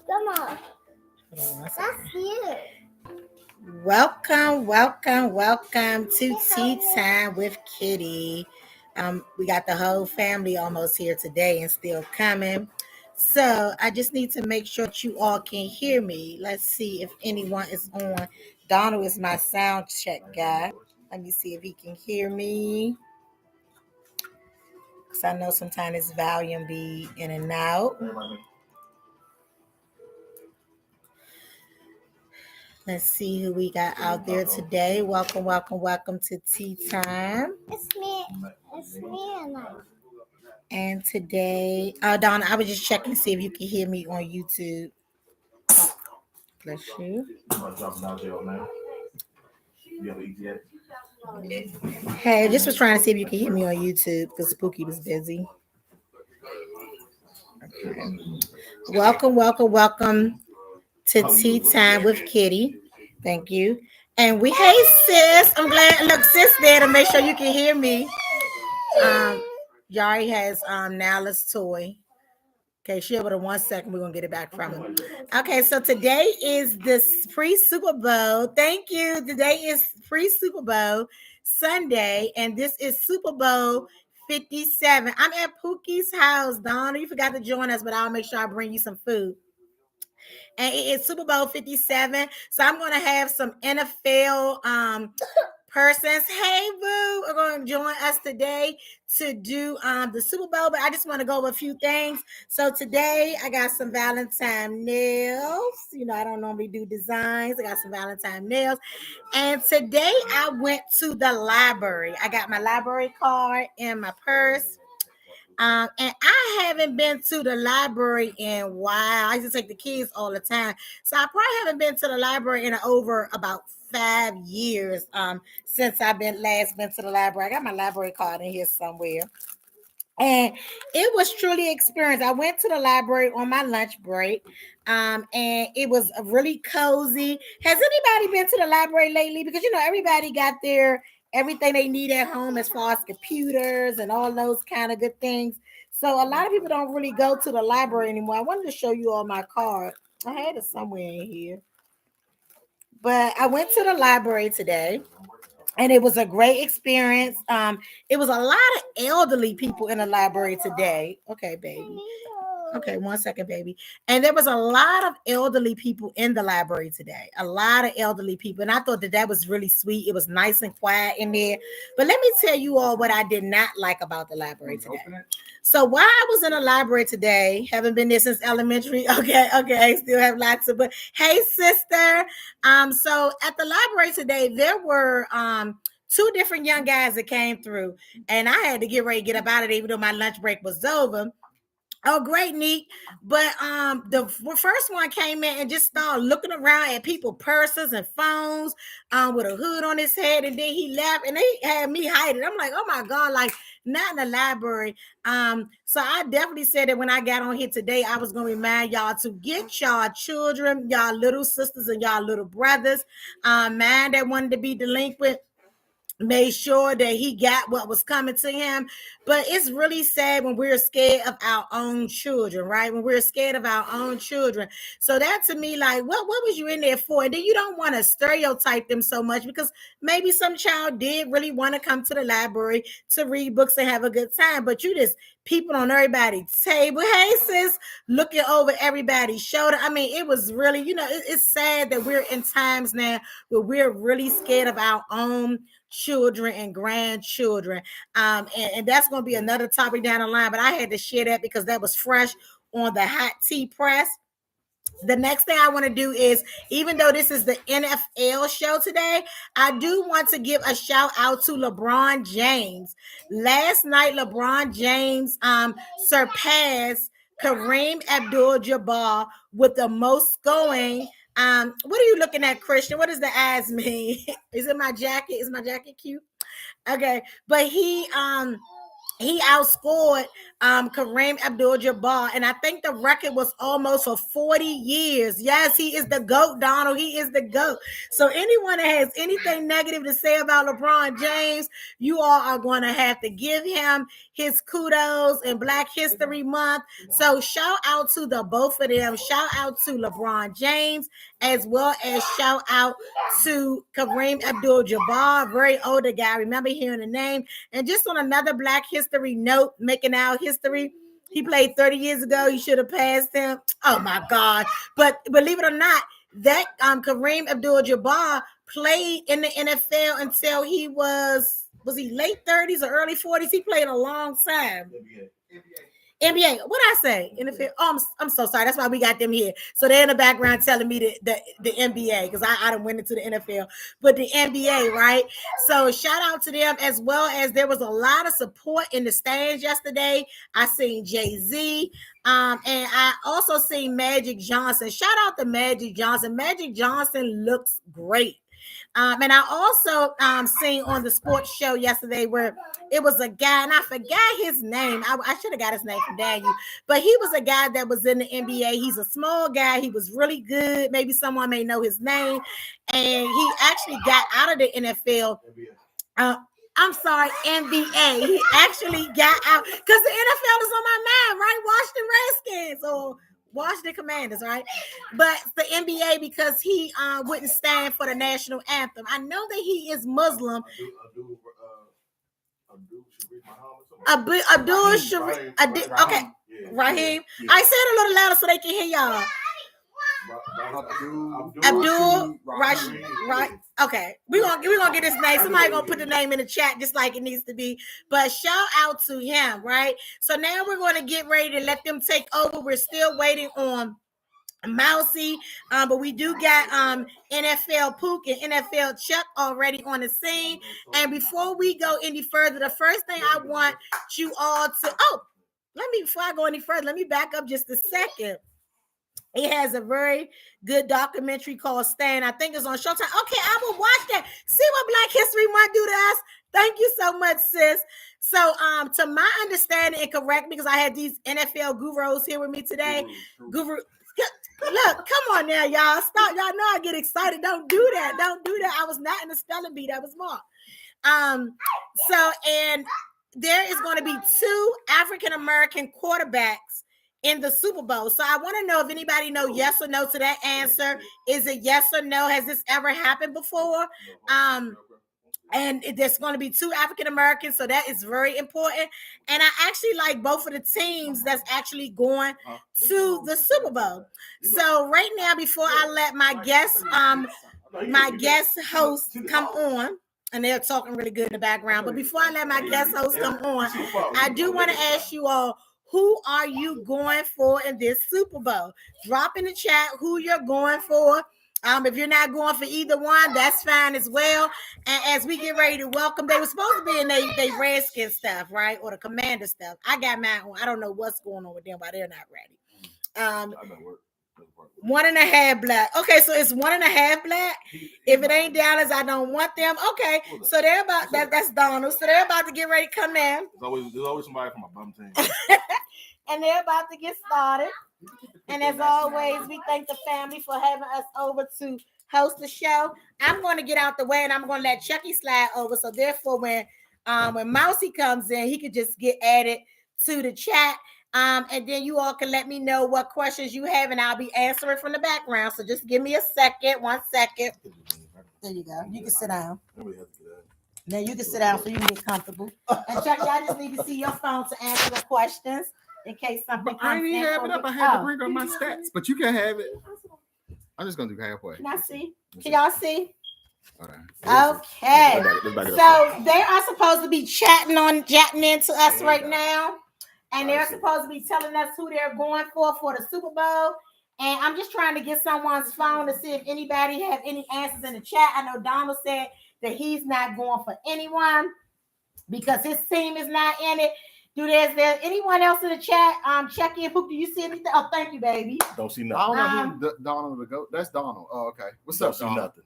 Come on. That's you. Welcome to Tea Time with Kitty. We got the whole family almost here today and still coming. So I just need to make sure that you all can hear me. Let's see if anyone is on. Donald is my sound check guy. Let me see if he can hear me. Because I know sometimes his volume be in and out. Let's see who we got out there today. Welcome to Tea Time. It's me. It's me and I. And today, Donna, I was just checking to see if you can hear me on YouTube. Bless you. Hey, just was trying to see if you can hear me on YouTube because Spooky was busy. Okay. Welcome to Tea Time with Kitty. Thank you. And hey sis, I'm glad. Look, sis there to make sure you can hear me. Yari has Nala's toy. Okay, she'll but in 1 second. We're gonna get it back from him. Okay, so today is the pre-Super Bowl. Thank you. Today is pre-Super Bowl Sunday, and this is Super Bowl 57. I'm at Pookie's house. Donna, you forgot to join us, but I'll make sure I bring you some food. And it is Super Bowl 57. So I'm gonna have some NFL persons. Hey, boo, are going to join us today to do the Super Bowl, but I just want to go over a few things. So today I got some Valentine nails. You know, I don't normally do designs. I got some Valentine nails. And today I went to the library. I got my library card in my purse. And I haven't been to the library in a while. I used to take the kids all the time. So I probably haven't been to the library in over about 5 years since I've last been to the library. I got my library card in here somewhere. And it was truly an experience. I went to the library on my lunch break. And it was really cozy. Has anybody been to the library lately? Because everybody got everything they need at home as far as computers and all those kind of good things. So a lot of people don't really go to the library anymore. I wanted to show you all my card. I had it somewhere in here. But I went to the library today, and it was a great experience. It was a lot of elderly people in the library today. Okay, baby. Okay, 1 second, baby. And there was a lot of elderly people in the library today. A lot of elderly people. And I thought that was really sweet. It was nice and quiet in there. But let me tell you all what I did not like about the library today. So while I was in the library today, haven't been there since elementary. Okay, still have lots of. But hey, sister. So at the library today, there were 2 different young guys that came through, and I had to get ready to get up out of there, even though my lunch break was over. Oh, great, neat. But the first one came in and just started looking around at people's purses and phones with a hood on his head, and then he left, and they had me hiding. I'm like, oh my God, like not in the library. So I definitely said that when I got on here today, I was gonna remind y'all to get y'all children, y'all little sisters, and y'all little brothers, man that wanted to be delinquent. Made sure that he got what was coming to him. But it's really sad when we're scared of our own children, right? When we're scared of our own children. So that to me, like, what was you in there for? And then you don't want to stereotype them so much, because maybe some child did really want to come to the library to read books and have a good time, but you just people on everybody's table. Hey, sis, looking over everybody's shoulder. I mean, it was really, it's sad that we're in times now where we're really scared of our own children and grandchildren. And that's going to be another topic down the line, but I had to share that because that was fresh on the hot tea press. The next thing I want to do is, even though this is the NFL show today, I do want to give a shout out to LeBron James. Last night, LeBron James surpassed Kareem Abdul-Jabbar with the most scoring. What are you looking at, Christian? What does the eyes mean? Is it my jacket? Is my jacket cute? Okay, but he he outscored Kareem Abdul-Jabbar, and I think the record was almost for 40 years. Yes, he is the GOAT, Donald. He is the GOAT. So anyone that has anything negative to say about LeBron James, you all are going to have to give him his kudos in Black History Month. So shout out to the both of them. Shout out to LeBron James, as well as shout out to Kareem Abdul-Jabbar, very older guy. I remember hearing the name. And just on another Black History note, making our history, he played 30 years ago. You should have passed him. Oh my God. But believe it or not, that Kareem Abdul-Jabbar played in the NFL until he was he late 30s or early 40s? He played a long time. NBA. What I say? NFL. Oh, I'm so sorry. That's why we got them here. So they're in the background telling me the NBA, because I done went into the NFL, but the NBA, right? So shout out to them, as well as there was a lot of support in the stands yesterday. I seen Jay-Z. And I also seen Magic Johnson. Shout out to Magic Johnson. Magic Johnson looks great. And I also seen on the sports show yesterday where it was a guy, and I forgot his name. I should have got his name from Daniel, but he was a guy that was in the NBA. He's a small guy. He was really good. Maybe someone may know his name. And he actually got out of the NFL. I'm sorry, NBA. He actually got out because the NFL is on my mind, right? Washington Redskins or Washington Commanders, right? But the NBA, because he wouldn't stand for the national anthem. I know that he is Muslim. Abdul Sharif. Okay, Raheem. I said it a little louder so they can hear y'all. Abdul Rashid, right? Okay, we're gonna get his name. Somebody gonna put the name in the chat just like it needs to be. But shout out to him, right? So now we're gonna get ready to let them take over. We're still waiting on Mousy, but we do got NFL Pook and NFL Chuck already on the scene. And before we go any further, the first thing I want you all to before I go any further, let me back up just a second. He has a very good documentary called Stan. I think it's on Showtime. Okay, I will watch that. See what Black History Month do to us. Thank you so much, sis. So, to my understanding, and correct me because I had these NFL gurus here with me today. Look, come on now, y'all. Stop. Y'all know I get excited. Don't do that. Don't do that. I was not in the spelling bee. That was Mark. And there is going to be 2 African-American quarterbacks in the Super Bowl. So I want to know if anybody know yes or no to that answer. Is it yes or no? Has this ever happened before? And there's going to be 2 African Americans, so that is very important. And I actually like both of the teams that's actually going to the Super Bowl. So right now, before I let my guest host come on, and they're talking really good in the background, but before I let my guest host come on, I do want to ask you all, who are you going for in this Super Bowl? Drop in the chat who you're going for. If you're not going for either one, that's fine as well. And as we get ready to welcome, they were supposed to be in they Redskin stuff, right? Or the Commander stuff. I got mine on. I don't know what's going on with them, but they're not ready. 1.5 black. Okay, so it's 1.5 black. If it ain't Dallas, I don't want them. Okay, so they're about that's Donald. So they're about to get ready to come in. There's always somebody from a bum team. And they're about to get started. And as always, we thank the family for having us over to host the show. I'm going to get out the way and I'm going to let Chucky slide over. So therefore, when Mousy comes in, he could just get added to the chat. And then you all can let me know what questions you have, and I'll be answering from the background. So just give me a second, 1 second. There you go. You can sit down. Now you can sit down so you can get comfortable. And Chucky, I just need to see your phone to answer the questions in case something comes in. I didn't have it up. I had to bring up my stats, but you can have it. I'm just gonna do halfway. Can I see? Can y'all see? Right. Okay. So they are supposed to be chatting into us right now. And they're supposed to be telling us who they're going for the Super Bowl. And I'm just trying to get someone's phone to see if anybody have any answers in the chat. I know Donald said that he's not going for anyone because his team is not in it. Is there anyone else in the chat? Check in. Do you see anything? Oh, thank you, baby. Don't see nothing. I don't know who Donald the goat. That's Donald. Oh, okay. What's up, Donald? Nothing.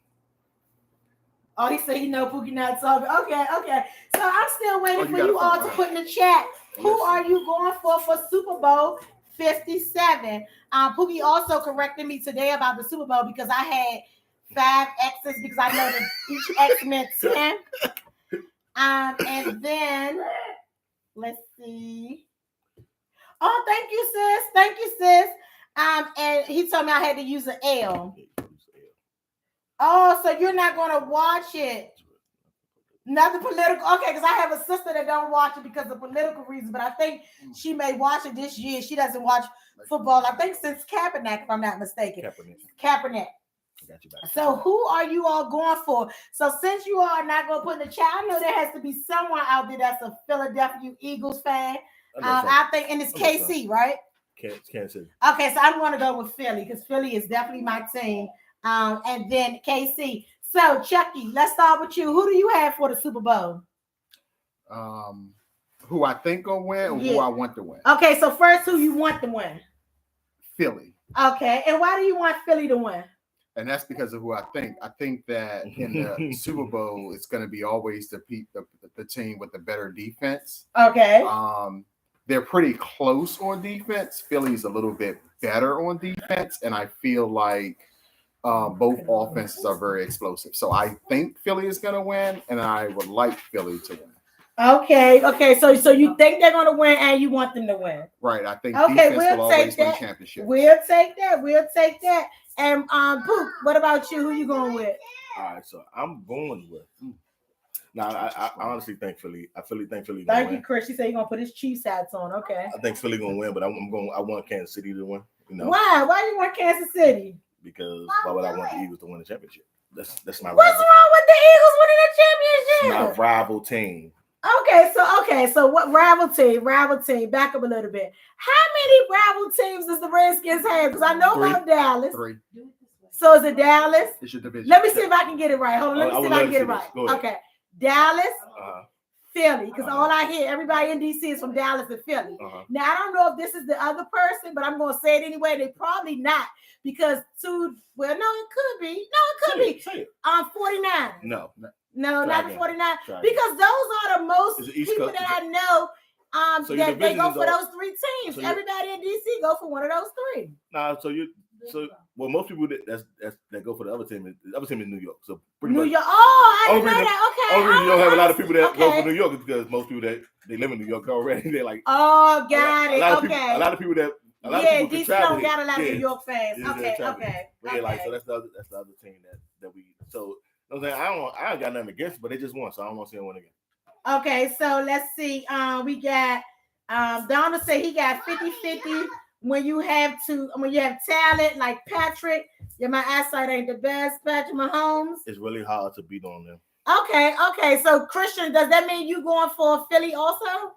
Oh, he said, Pookie not talking. Okay. So I'm still waiting for you all to put in the chat. Who are you going for Super Bowl 57? Pookie also corrected me today about the Super Bowl because I had 5 X's because I know that each X meant 10. And then let's see. Oh, thank you, sis. And he told me I had to use an L. Oh, so you're not gonna watch it? Nothing political. Okay, because I have a sister that don't watch it because of political reasons, but I think she may watch it this year. She doesn't watch football, I think, since Kaepernick, if I'm not mistaken. Kaepernick. So who are you all going for? So since you all are not going to put in the chat, I know there has to be someone out there that's a Philadelphia Eagles fan. I think, and it's KC, right? Kansas City. Okay, so I'm going to go with Philly because Philly is definitely my team. And then KC. So Chucky, let's start with you. Who do you have for the Super Bowl? Who I think will win or who I want to win? Okay, so first, who you want to win? Philly. Okay, and why do you want Philly to win? And that's because of who I think. I think that in the Super Bowl, it's going to be always the team with the better defense. Okay. They're pretty close on defense. Philly's a little bit better on defense, and I feel like both offenses are very explosive. So I think Philly is going to win, and I would like Philly to win. Okay. So you think they're going to win, and you want them to win? Right. I think defense will always win championships. We'll take that. And Poop, what about you? Who you going with? All right, so I'm going with. Now, I honestly think Philly. I think Philly. Thank you, Chris. He said he's gonna put his Chiefs hats on. Okay. I think Philly gonna win, but I want Kansas City to win. Why? Why do you want Kansas City? Because why would I want the Eagles to win the championship? That's my. What's wrong with the Eagles winning the championship? It's my rival team. Okay. So what rival team? Back up a little bit. How many rival teams does the Redskins have? Because I know about Dallas. 3. So is it Dallas? It's your division. Let me see if I can get it right. Hold on. Let me see if I can get it right. Okay. Dallas, Philly. Because all I hear, everybody in DC is from Dallas and Philly. Now, I don't know if this is the other person, but I'm going to say it anyway. They probably not. Because it could be. Say it. 49. No, not the 49. Because those are the most people that I know that they go for those 3 teams. So everybody in DC go for one of those 3. Most people that go for the other team is New York. So pretty New much, York. Oh, I didn't know that. Okay. Only reason you don't have a lot of people that go for New York is because most people that they live in New York already. They're like, oh, got it. A lot of people that. DC don't got a lot of New York fans. Okay. Like, so that's the other team that we. So you know what I'm saying, I don't got nothing against it, but they just won, so I don't want to see them win again. Okay, so let's see. We got Donald said he got 50-50. When you have talent like Patrick, my eyesight ain't the best. Patrick Mahomes. It's really hard to beat on them. Okay. So Christian, does that mean you going for Philly also?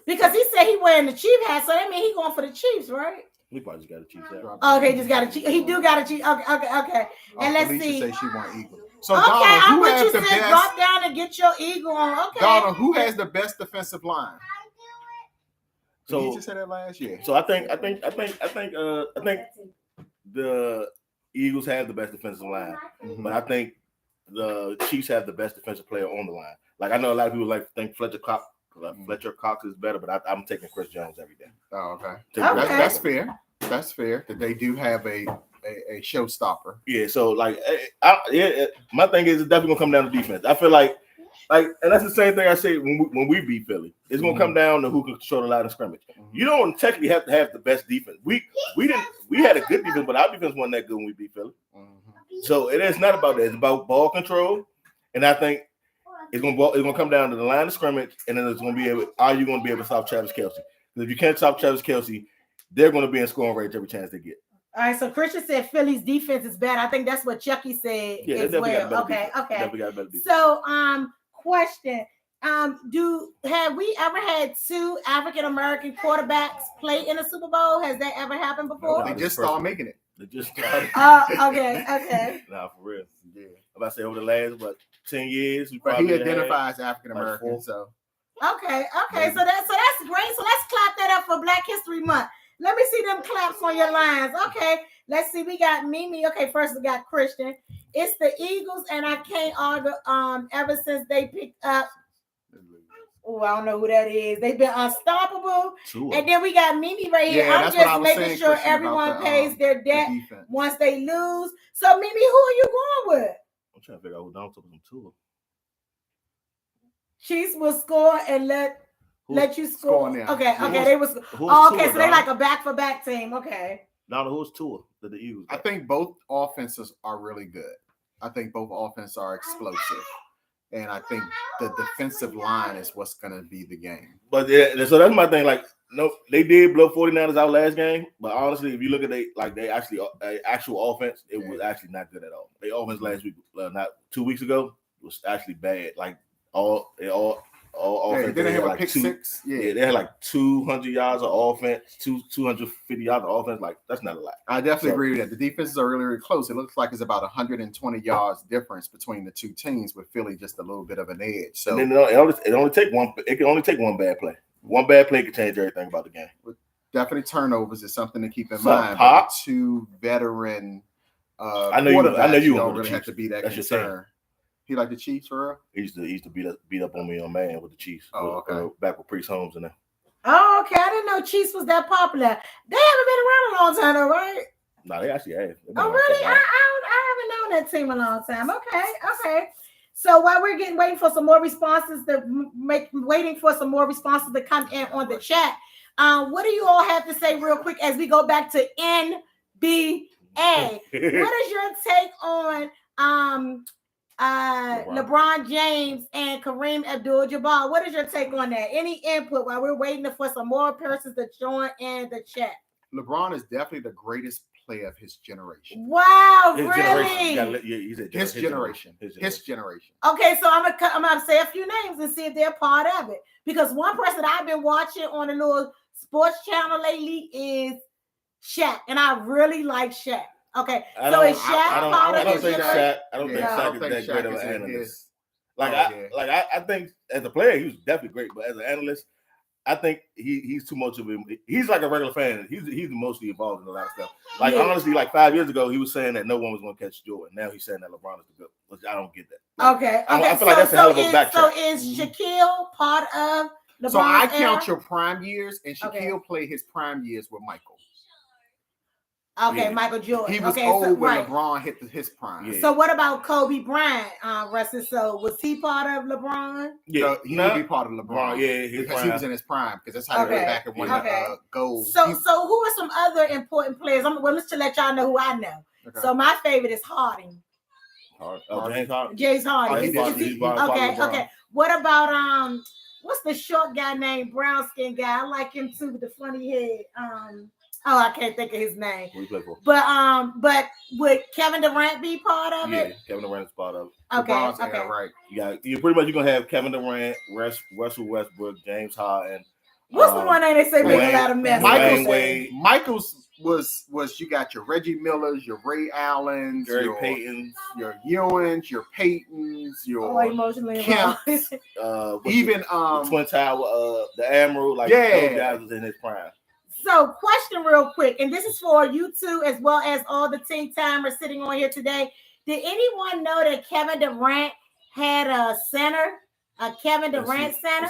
Because he said he wearing the Chiefs hat, so that means he going for the Chiefs, right? He probably just got a Chiefs hat. Okay, just got a Chiefs. He do got a Chiefs. Okay. And let's see. Say she want Eagles. So okay, Donna, I want you to drop down and get your eagle on. Okay. Donna, who has the best defensive line? So he just said that last year. So I think the Eagles have the best defensive line, but I think the Chiefs have the best defensive player on the line. Like I know a lot of people think Fletcher Cox is better, but I'm taking Chris Jones every day. Oh, okay. That's fair. That's fair that they do have a showstopper. Yeah. So my thing is it's definitely gonna come down to defense. I feel like, and that's the same thing I say when we beat Philly. It's gonna come down to who can control the line of scrimmage. You don't technically have to have the best defense. We had a good defense, but our defense wasn't that good when we beat Philly. So it is not about that. It's about ball control, and I think it's gonna come down to the line of scrimmage, and then are you gonna be able to stop Travis Kelce? Because if you can't stop Travis Kelce, they're gonna be in scoring range every chance they get. All right, so Christian said Philly's defense is bad. I think that's what Chucky said as well. Okay. Definitely got a better defense. So, question: have we ever had 2 African American quarterbacks play in a Super Bowl? Has that ever happened before? They just started making it. They just started. Okay. Nah, for real. Yeah. I'm about to say over the last 10 years, he identifies African American. So okay. So that's great. So let's clap that up for Black History Month. Let me see them claps on your lines. Okay. Let's see. We got Mimi. Okay, first we got Christian. It's the Eagles, and I can't argue. Ever since they picked up. Oh, I don't know who that is. They've been unstoppable. Tua. And then we got Mimi right here. Yeah, I'm that's what I just was making saying, sure Christian, about everyone the, pays their debt the defense. once they lose. So, Mimi, who are you going with? I'm trying to figure out who down took them Tua. Chiefs will score and let you score. scoring now? Okay, Yeah. okay, they was. Who's Oh, okay, Tua, so they Donna? like a back-for-back team. Okay. Now who's Tua? The Eagles. I think both offenses are really good. I think both offenses are explosive. And I think the defensive line is what's going to be the game. But yeah, so that's my thing. Like, no, they did blow 49ers out last game, but honestly, if you look at they actual offense, it was actually not good at all. Their offense last week, not 2 weeks ago, was actually bad. Like all offense. They didn't have a like pick six. Yeah, they had like 200 yards of offense, 250 yards of offense. Like, that's not a lot. I definitely agree with that. The defenses are really, really close. It looks like it's about 120 yards difference between the two teams, with Philly just a little bit of an edge. So and then it only take one. It can only take one bad play. One bad play can change everything about the game. definitely turnovers is something to keep in So, mind. Pop? But two veteran I know you don't want the really have Chiefs. to be that That's your team. concerned. He like the Chiefs for real? He used to beat up on me on man with the Chiefs. Oh, okay. Back with Priest Holmes and them. Oh, okay. I didn't know Chiefs was that popular. They haven't been around a long time, though, right? No, they actually have. Oh, really? I haven't known that team a long time. Okay. So while we're waiting for some more responses to come in on the chat, what do you all have to say real quick as we go back to NBA? What is your take on LeBron James and Kareem Abdul-Jabbar? What is your take on that? Any input while we're waiting for some more persons to join in the chat? LeBron is definitely the greatest player of his generation. Wow, His really? generation. His generation. Okay, so I'm gonna say a few names and see if they're part of it. Because one person that I've been watching on a little sports channel lately is Shaq, and I really like Shaq. Okay, so is Shaq part of his generation? I don't think Shaq is that great of an is analyst. I think as a player he was definitely great, but as an analyst, I think he's too much of him. He's like a regular fan. He's mostly involved in a lot of stuff. Like honestly, like 5 years ago, he was saying that no one was going to catch Jordan. Now he's saying that LeBron is the good. Which I don't get that. Like, okay. I feel like that's a hell of a backtrack. So is Shaquille part of LeBron's So I count era? your prime years, and Shaquille played his prime years with Michael. Okay, Michael Jordan. He was old when LeBron hit his prime. Yeah. So what about Kobe Bryant, Rustin? So was he part of LeBron? Yeah, he would be part of LeBron. Because he was in his prime. Because that's how he went back and won the gold. So who are some other important players? Let's just let y'all know who I know. Okay. So my favorite is Harden. James Harden. Okay. What about what's the short guy named brown skin guy? I like him too with the funny head. I can't think of his name. Who he play for? But would Kevin Durant be part of it? Yeah, Kevin Durant is part of it. Okay. Right. You're pretty much gonna have Kevin Durant, Russell Westbrook, James Harden. What's the one name they say make a lot of mess? Michael's was you got your Reggie Millers, your Ray Allens, Gary Payton, your Ewans, your Paytons, your emotionally Kemps, even the Twin Tower, the Admiral, those guys was in his prime. So, question real quick, and this is for you two as well as all the team timers sitting on here today. Did anyone know that Kevin Durant had a center, a Kevin Durant center?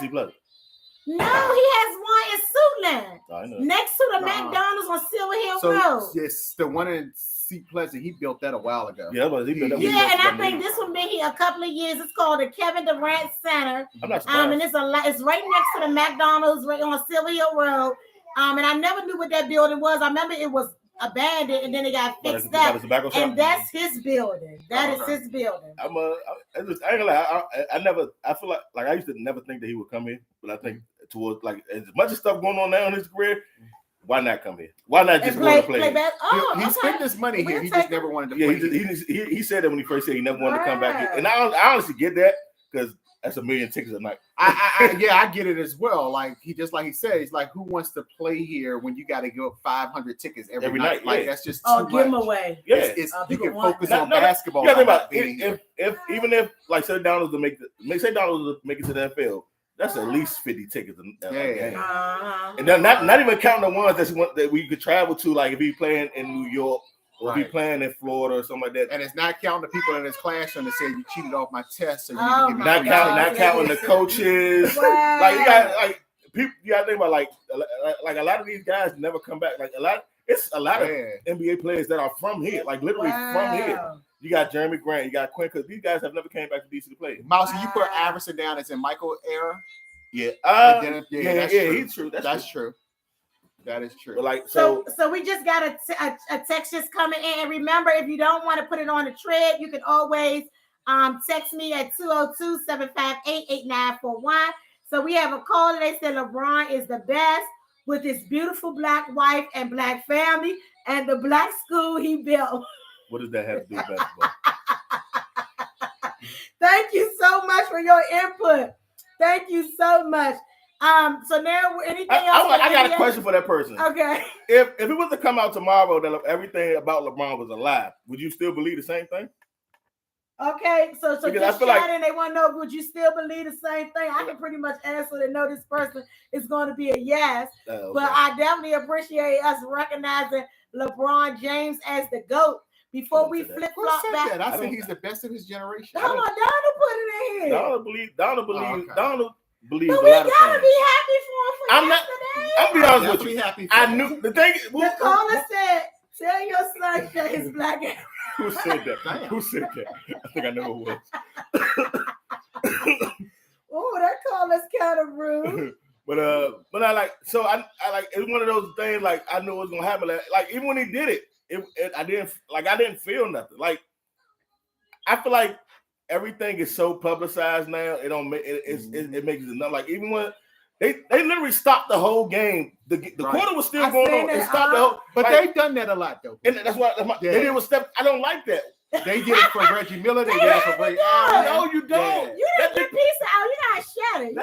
No, he has one in Suitland, next to the McDonald's on Silver Hill Road. Yes, the one in Seat Pleasant. He built that a while ago. And I think this one been here a couple of years. It's called the Kevin Durant Center. I'm not surprised. And it's right next to the McDonald's, right on Silver Hill Road. And I never knew what that building was. I remember it was abandoned, and then it got fixed up. And that's his building. That is his building. I ain't gonna lie. I feel like I used to never think that he would come here, but I think towards as much as stuff going on now in his career, why not come here? Why not just go to play? He spent this money here. He just never wanted to play. He said that when he first said he never wanted to come back here, and I honestly get that because that's 1 million tickets a night. I get it as well. Like he said, he's like, who wants to play here when you got to give up 500 tickets every night? Like that's just too much. Give them away. Yeah, you can focus on basketball. Yeah, if like say Donald's to make it to the NFL, that's at least 50 tickets. And then not even counting the ones that we could travel to, like if he's playing in New York or if he playing in Florida or something like that. And it's not counting the people in his classroom that said you cheated off my test, so you Oh need to give me my free God. tickets. Not counting the coaches. Wow. Like you got like people. You got to think about like a lot of these guys never come back. Like it's a lot of NBA players that are from here, like literally from here. You got Jeremy Grant, you got Quinn, because these guys have never came back to DC to play. Mouse, you put Iverson down as in Michael era. Yeah, That's he's true. That's true. That is true. But like so we just got a text just coming in. And remember, if you don't want to put it on the thread, you can always text me at 202-758-8941. So we have a caller. They said LeBron is the best with his beautiful black wife and black family and the black school he built. What does that have to do with basketball? Thank you so much for your input. Thank you so much. So now anything else? I got a question for that person. Okay. If it was to come out tomorrow that everything about LeBron was a lie, would you still believe the same thing? Okay, so Because just chatting, they want to know, would you still believe the same thing? I can pretty much answer to know this person is going to be a yes. Okay. But I definitely appreciate us recognizing LeBron James as the GOAT before we flip-flop back. I think he's the best of his generation. Hold on, Donald put it in here. Donald believes But a we lot of gotta things. be happy for him for I'm not. yesterday. I'll be honest with you. Happy I knew the thing. The caller said, tell your son that his black ass. Who said that? Who said that? I think I know who it was. Oh, that caller's kind of rude. But I like, so I like, it's one of those things like I knew it was gonna happen. Like even when he did it, I didn't feel nothing. Like I feel like everything is so publicized now. It don't make it makes it enough. Like even when they literally stopped the whole game. The quarter was still going on. They stopped the whole. But like, they've done that a lot though. And that's why they did it with Steph. I don't like that. They did it for Reggie Miller. They did it for Ray Allen. No, you don't. Yeah. You didn't get pizza out. You got shattered.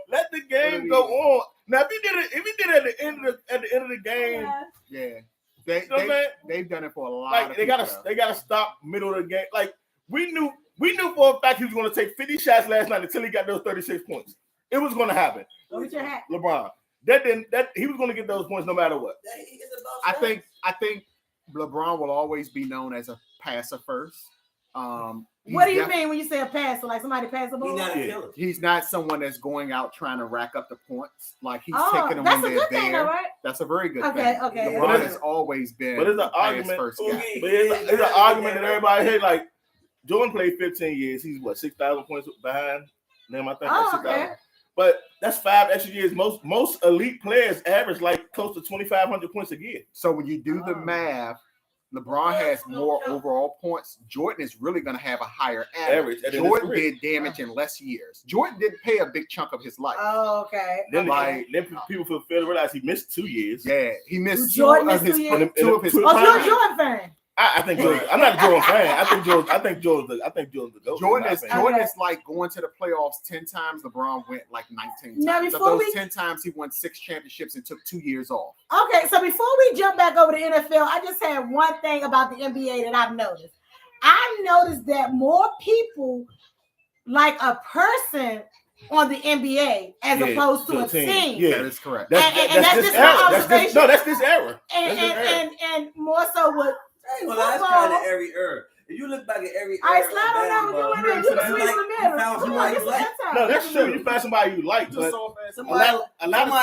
Let the game go on. Now, if he did it at the end of the game, Yeah, they've done it for a lot. like of they people. gotta stop middle of the game. Like we knew for a fact he was going to take 50 shots last night until he got those 36 points. It was going to happen. What's your hat? LeBron. He was going to get those points no matter what. I think LeBron will always be known as a passer first. What do you mean when you say a passer? Like somebody pass the ball? He's not someone that's going out trying to rack up the points. Like he's taking them that's when a they're good thing, there. though, right? That's a very good Okay. thing. LeBron has always been But it's an the argument. first guy. But it's an argument that everybody had. Like Jordan played 15 years. He's 6,000 points behind them. I think. Oh, 6,000. okay. But that's 5 extra years. Most elite players average like close to 2,500 points a year. So when you do the math, LeBron has more overall points. Jordan is really going to have a higher average. Jordan did damage in less years. Jordan didn't pay a big chunk of his life. Oh, okay. Then people fail to realize he missed 2 years. Yeah, he missed Jordan two of missed his 2 years? two of his. Oh, you're a Jordan fan. I think Jordan. I'm not a Jordan fan. I think Jordan's the GOAT. Jordan is like going to the playoffs 10 times. LeBron went like 19 times. Now, Of those 10 times, he won 6 championships and took 2 years off. Okay, so before we jump back over to NFL, I just had one thing about the NBA that I've noticed. I noticed that more people like a person on the NBA as opposed to a team. Yeah, that is correct. That's just my observation. That's this era. And more so with Well, that's kind of every era. If you look back at every era, all right, slide on down with you in there. You can squeeze in the middle. found somebody you like. No, that's true. You find somebody you like, but a lot of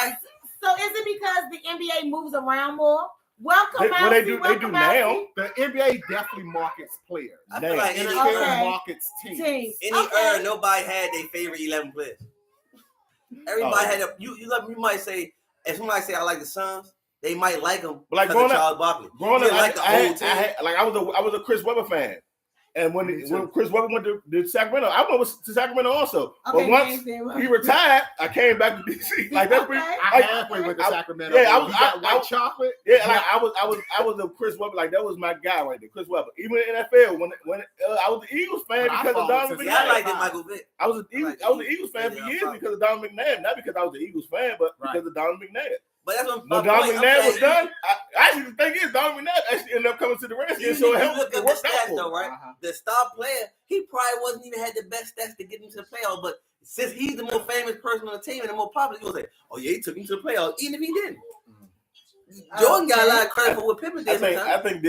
So is it because the NBA moves around more? Welcome, what they do now. The NBA definitely markets players. I feel like NFL markets teams. Any era, nobody had their favorite 11 players. Everybody had a, you might say, if somebody say I like the Suns, they might like them like because of Charles Barkley. Growing up, like the whole team. I was a Chris Webber fan. And when Chris Webber went to Sacramento, I went to Sacramento also. Okay, but once he retired, I came back to DC. Like that's pretty. I halfway went to Sacramento. Yeah, I was white chocolate. Yeah, like I was a Chris Webber. Like that was my guy right there, Chris Webber. Even in NFL, when I was the Eagles fan because of Donovan McNabb. I liked Michael Vick. I was an Eagles fan for years because of Donovan McNabb, not because I was an Eagles fan, but because of Donovan McNabb. But that's what when Donovan McNabb was done, actually the thing is Donovan McNabb actually ended up coming to the Redskins, so it helped. It worked out for him. Right? The star player, he probably wasn't even had the best stats to get him to the playoffs, but since he's the more famous person on the team and the more popular, he was like, "Oh yeah, he took him to the playoffs, even if he didn't." Jordan got a lot of credit for what Pippen did. I think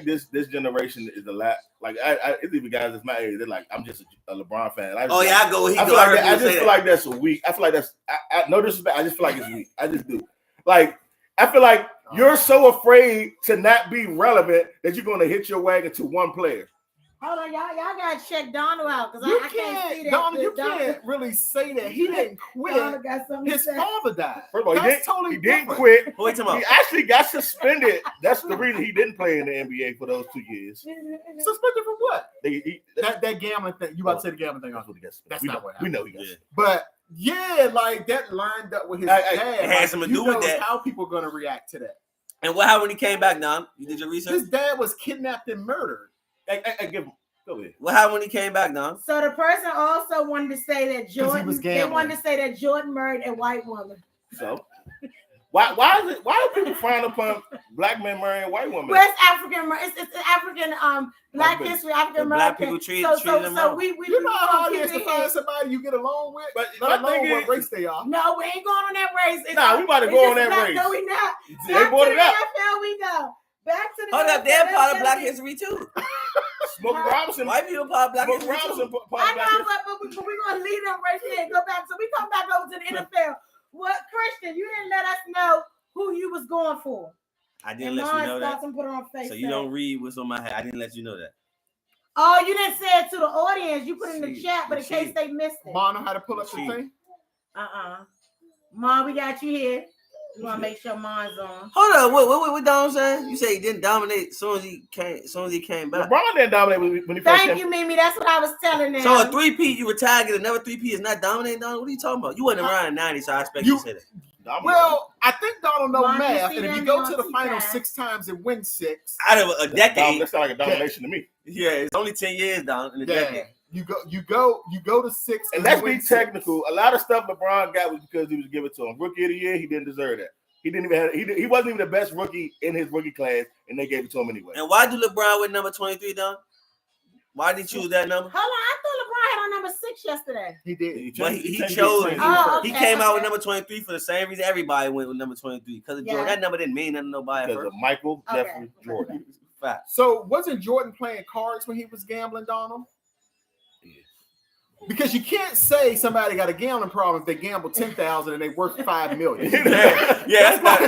this generation is a lot. Like it's even guys that's my age. They're like, I'm just a LeBron fan. I go. I just feel like that's weak. I feel like that's no disrespect. I just feel like it's weak. I just do. Like I feel like you're so afraid to not be relevant that you're going to hit your wagon to one player. Hold on, y'all gotta check Donald out because I can't see that. Donald, you can't really say that he didn't quit. His father died. First of all, he didn't quit. He actually got suspended. That's the reason he didn't play in the NBA for those 2 years. Suspended for what? That gambling thing. You about to say the gambling thing? That's not what happened. We know he got. But yeah, like that lined up with his dad. It had something to do with that. How people are going to react to that? And what happened when he came back? Now you did your research. His dad was kidnapped and murdered. I give him. Go ahead. What happened when he came back, Don? So the person also wanted to say that Jordan. They wanted to say that Jordan murdered a white woman. So why do people frown upon black men marrying white women? Well, it's African. It's African. Black history. African American. Black people treat them so wrong. we You know how hard it is to find somebody you get along with, But let alone what race they are. No, we ain't going on that race. We about to go on that race. No, we not. They brought it up. NFL, we go. Back to the Hold up, they're part of Black history too. Smokey Robinson. White people part of Black Smokey history Robinson too. part of Black history. but we're gonna leave them right there and go back. So we come back over to the NFL. What, Christian? You didn't let us know who you was going for. I didn't let you know that. Put on face So you don't read what's on my head. I didn't let you know that. Oh, you didn't say it to the audience. You put it in the chat, but in case they missed it. Mom know how to pull up the thing? Mom, we got you here. You want to make sure mine's on. Hold on, what Don saying? You say he didn't dominate as soon as he came back. LeBron didn't dominate when he first came. Thank you, Mimi. That's what I was telling them. So a 3-peat, you retired, get another 3-peat is not dominating, Don? What are you talking about? You wasn't around in 90, so I expect you to say that. Well, I think Donald knows Mom, math, you and if see you them, go to the see final that. 6 times and win 6, Out of a decade. That sounds like a domination to me. Yeah, it's only 10 years, Don, in a decade. You go to 6, And let's be technical. A lot of stuff LeBron got was because he was given to him. Rookie of the year, he didn't deserve that. He wasn't even the best rookie in his rookie class, and they gave it to him anyway. And why do LeBron with number 23, Don? Why did he choose that number? Hold on, I thought LeBron had on number 6 yesterday. He did. But he chose. Oh, He okay, came out okay. with number 23 for the same reason everybody went with number 23. Because of Jordan. That number didn't mean nothing to nobody. Because of Michael Jeffrey Jordan. Fact. So wasn't Jordan playing cards when he was gambling, Donald? Because you can't say somebody got a gambling problem if they gamble 10,000 and they worth $5 million. Yeah, that's not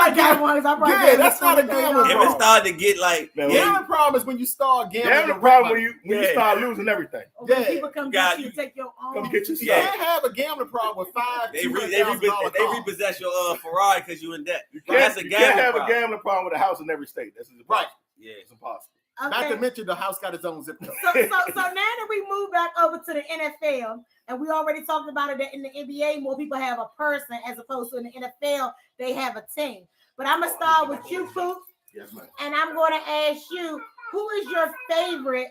a gambling If it problem. started to get like, Gambling problem is when you start gambling. Gambling problem when you start losing everything. When people come Got get you, take your own. Come get your You stuff. can't have a gambling problem with they $5,000 repossess your Ferrari because you in debt. You That's a can't gambling have problem. a gambling problem with a house in every state. That's Right. Yeah. It's impossible. Not to mention the house got its own zip code. So now that we move back over to the NFL, and we already talked about it that in the NBA, more people have a person as opposed to in the NFL, they have a team. But I'm going to start with you, Poop. Yes, ma'am. And I'm going to ask you, who is your favorite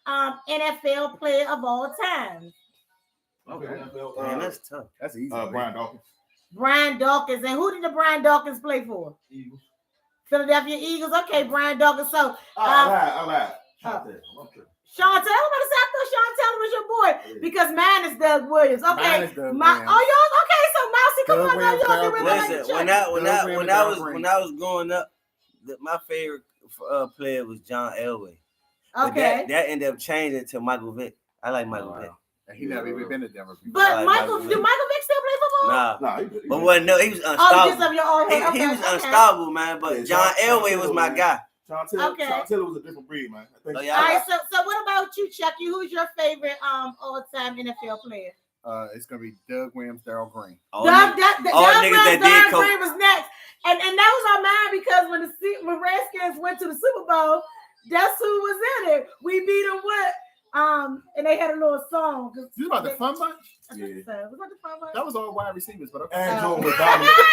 NFL player of all time? Okay. Man, that's tough. That's easy. Brian Dawkins. Brian Dawkins. And who did the Brian Dawkins play for? Eagles. Philadelphia Eagles. Okay, Brian Dawkins. So, I lied. Chantel, I thought Chantel was your boy because mine is Doug Williams. Okay, Mine is Doug Williams. Yours. Okay, so Mousy, come Doug on, Williams, now Doug yours. Listen, when I was growing up, my favorite player was John Elway. But Okay, that ended up changing to Michael Vick. I like Michael Vick. And he never even been to Denver. but Michael do Vick. Michael Vick still play football? Nah. Nah, He was Oh, unstoppable. just of your own head. He was Okay. unstoppable, man. But Yeah, John John Elway was my guy. Okay. Taylor was a different breed, man. I think Oh, All yeah. right, so what about you, Chucky? Who's your favorite all-time NFL player? It's gonna be Doug Williams, Darryl Green. All Doug niggas that did coach. Green was next, and that was our mind because when Redskins went to the Super Bowl, that's who was in it. We beat them with and they had a little song. You about the fun bunch? Yeah. Was that the fun bunch? That was all wide receivers, but okay. And Jordan was dominating.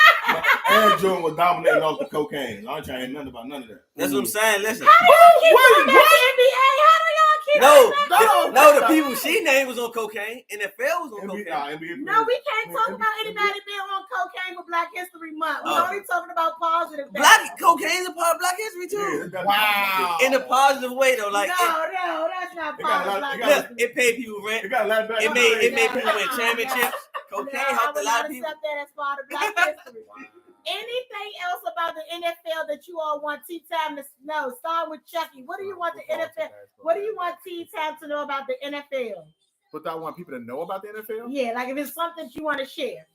And Jordan was dominating off the cocaine. I ain't trying to hear nothing about none of that. That's what I'm saying. Listen. How do y'all keep talking about the NBA? How do y'all keep No, the people she named was on cocaine. NFL was on cocaine. No, we can't talk about anybody being on cocaine for Black History Month. We're only talking about positive things. Black cocaine's a part of Black history too. Wow. In a positive way though, like no, that's not It got a part of lot- Black look, it paid people rent. It got a lot of It made people win championships. Cocaine helped a lot of people. accept that as part of Black history. Anything else about the NFL that you all want Tea Time to know? Start with Chucky. What do you want the NFL? What do you want Tea Time to know about the NFL? What do I want people to know about the NFL? Yeah, like if it's something that you want to share.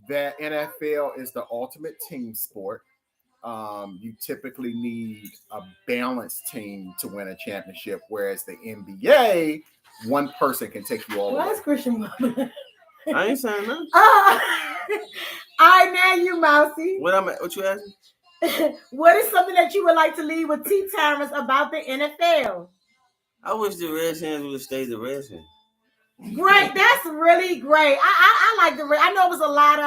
That NFL is the ultimate team sport. You typically need a balanced team to win a championship, whereas the NBA, one person can take you all the Why way. is Christian? I ain't saying nothing. All right, now you, Mousy. What you asking? What is something that you would like to leave with tea timers about the NFL? I wish the Redskins would have stayed the Redskins. Great, that's really great. I like the. I know it was a lot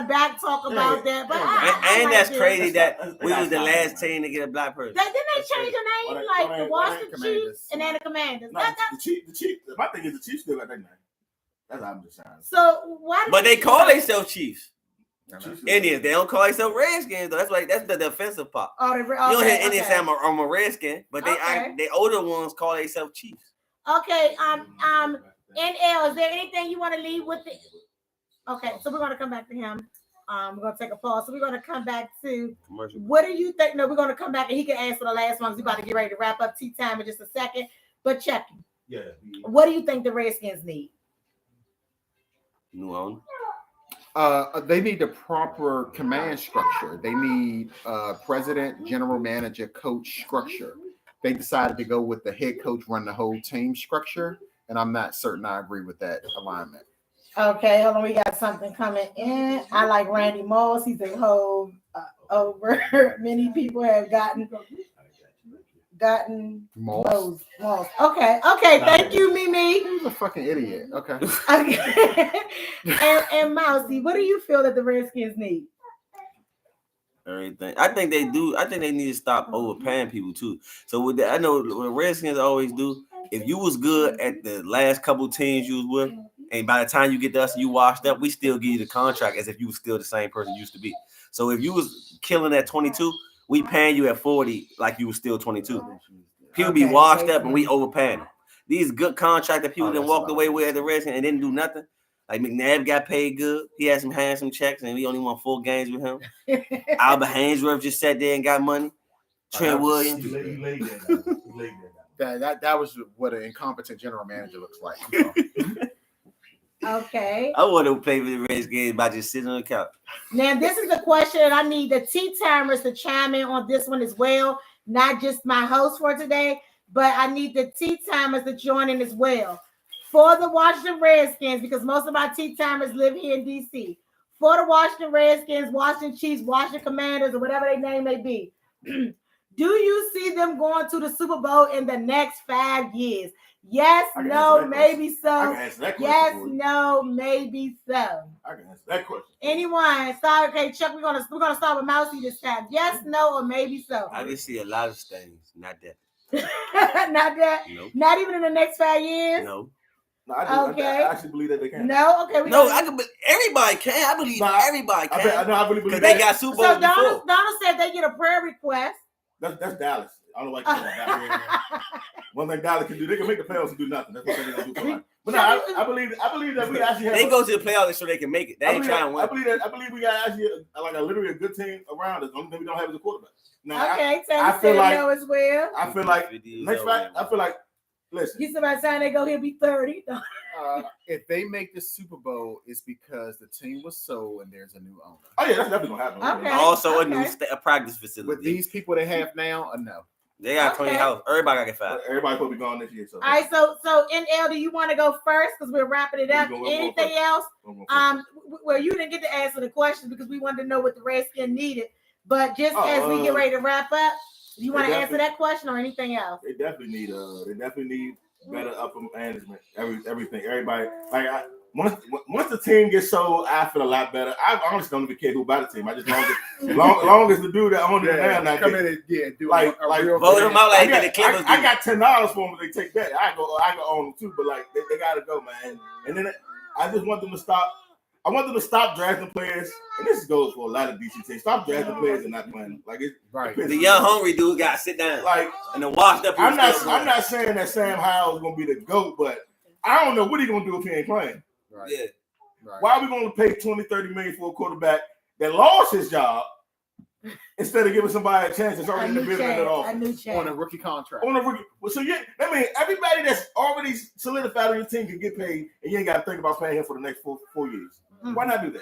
of back talk about that, but And like that's it. crazy that we was the last team to get a black person. Didn't they change the name like the Washington Chiefs and then the Commanders? No, the Chiefs. My thing is the Chiefs still got that name. That's how I'm just saying. So why? But they call themselves Chiefs. Chiefs Indians. They don't call themselves Redskins though. That's the defensive part. Oh, You don't hear Indians say I'm a Redskin, but they older ones call themselves Chiefs. Okay. NL, is there anything you want to leave with it? Okay, so we're gonna come back to him. We're gonna take a pause. So we're gonna come back to what do you think? No, we're gonna come back and he can answer the last one because we're about to get ready to wrap up tea time in just a second. But Chucky, what do you think the Redskins need? New owner. They need the proper command structure. They need president, general manager, coach structure. They decided to go with the head coach run the whole team structure, and I'm not certain I agree with that alignment. Okay, hold on. We got something coming in. I like Randy Moss. He's a whole over. Many people have gotten Moss. Okay. Thank you, Mimi. He's a fucking idiot. Okay. and Mousy, what do you feel that the Redskins need? Everything. I think they do. I think they need to stop overpaying people too. So with that, I know what Redskins always do. If you was good at the last couple teams you was with, and by the time you get to us and you washed up, we still give you the contract as if you was still the same person you used to be. So if you was killing at 22, we paying you at 40 like you was still 22. People be washed up and we overpaying them. These good contracts that people then walked away with at the Redskins and didn't do nothing. Like McNabb got paid good. He had some handsome checks and we only won 4 games with him. Albert Hainsworth just sat there and got money. Trent Williams. That was what an incompetent general manager looks like. Okay. I want to play with the Redskins by just sitting on the couch. Now, this is a question that I need the tea timers to chime in on this one as well. Not just my host for today, but I need the tea timers to join in as well. For the Washington Redskins, because most of my tea timers live here in D.C. For the Washington Redskins, Washington Chiefs, Washington Commanders, or whatever their name may be. Do you see them going to the Super Bowl in the next 5 years? Yes, no, maybe so. Yes, no, maybe so. I can answer that question. Anyone? Sorry, okay, Chuck. We're gonna start with Mousy this time. Yes, no, or maybe so. I can see a lot of things. Not that. Not that. Nope. Not even in the next 5 years. No. No, I actually believe that they can. No, okay. I can. Everybody can. I believe everybody can. I really believe they got Super Bowl So before. Donald said they get a prayer request. That's Dallas. I don't know why you Dallas. One thing Dallas can do, they can make the playoffs and do nothing. That's what they're gonna do for life. But no, I believe that we actually have. They go to the playoffs so they can make it. They ain't trying to win. I believe we got actually literally a good team around us. The only thing we don't have is a quarterback. Now, Okay, I feel like no as well. I feel like next fact. I feel like listen. He said by the time they go, he'll be 30. If they make the Super Bowl, it's because the team was sold and there's a new owner. Oh yeah, that's definitely gonna happen. Okay. Also a new practice facility. With these people they have now, no. They got 20 house. Everybody got to get fired. Everybody supposed to be gone this year. So. All right, so NL, do you want to go first because we're wrapping it up? Anything else? Well, you didn't get to answer the question because we wanted to know what the Redskins needed. But just as we get ready to wrap up, do you want to answer that question or anything else? They definitely need better upper management. Everything. Everybody once the team gets sold, I feel a lot better. I honestly don't even care who buy the team. I just long as the dude that owns it now not come in and do like vote them out like the Clippers. I got $10 for them if they take that. I go own them too, but like they gotta go, man. And then I just want them to stop. I want them to stop drafting players, and this goes for a lot of DC teams. Stop drafting players and not playing them. Like it's right. The young hungry dude got to sit down. Like and then washed up. I'm not saying that Sam Howell is gonna be the GOAT, but I don't know what he's gonna do if he ain't playing. Right. Yeah. Right. Why are we gonna pay $20-30 million for a quarterback that lost his job instead of giving somebody a chance that's already in the building at a all. new On a chance. rookie contract. On a rookie. Well, so yeah, I mean, everybody that's already solidified on your team can get paid, and you ain't got to think about paying him for the next four years. Why not do that?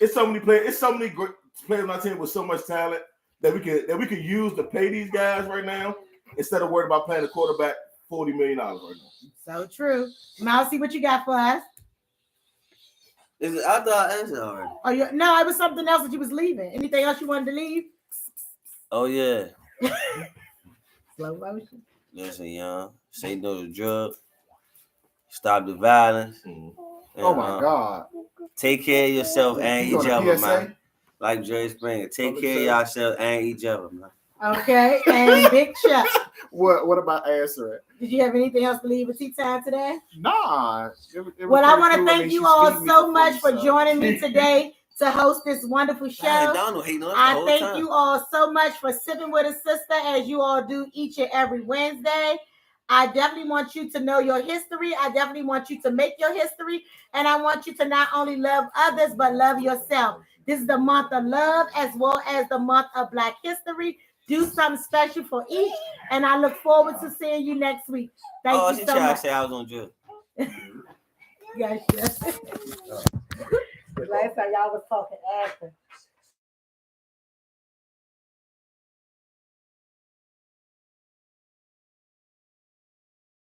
It's so many players. It's so many great players on our team with so much talent that we could use to pay these guys right now instead of worried about paying the quarterback $40 million right now. So true. Mousy, what you got for us? I thought I answered already. Oh, no, it was something else that you was leaving. Anything else you wanted to leave? Oh yeah. Slow motion. Listen, young. Say no to drugs. Stop the violence. Oh my God. Take care of yourself and You each on a other, PSA? man. Like Jerry Springer. Take care of yourself and each other, man. Okay, and Big Chuck. What about answering? Did you have anything else to leave with tea time today? Nah. It was Well, I pretty want to cool. thank mean, you she all feed me so for much free, for so. joining me today to host this wonderful show. I thank you all so much for sipping with a sister as you all do each and every Wednesday. I definitely want you to know your history. I definitely want you to make your history. And I want you to not only love others, but love yourself. This is the month of love as well as the month of Black History. Do something special for each. And I look forward to seeing you next week. Thank you she so tried much. to say I was on drugs. Gotcha. Last time y'all was talking after.